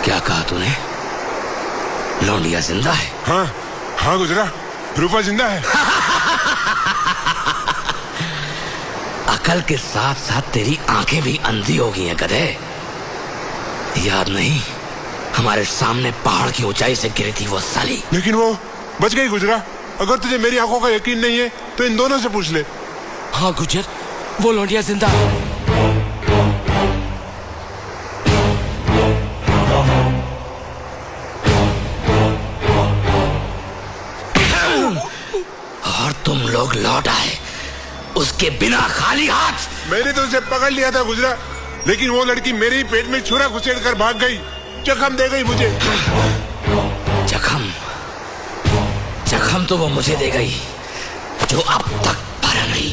क्या कहा तूने? लौंडिया जिंदा है? हाँ हाँ गुजरा, रूपा जिंदा है। अकल के साथ साथ तेरी आंखें भी अंधी हो गई हैं गधे। याद नहीं, हमारे सामने पहाड़ की ऊंचाई से गिरी थी वो साली। लेकिन वो बच गई गुजरा। अगर तुझे मेरी आंखों का यकीन नहीं है तो इन दोनों से पूछ ले। हाँ गुजर, वो लौंडिया जिंदा है। और तुम लोग लौट आए उसके बिना खाली हाथ। मैंने तो उसे पकड़ लिया था गुजरा, लेकिन वो लड़की मेरे ही पेट में छुरा घुसेड़ कर भाग गई, जख्म दे गई मुझे। जख्म तो वो मुझे दे गई जो अब तक भरा नहीं।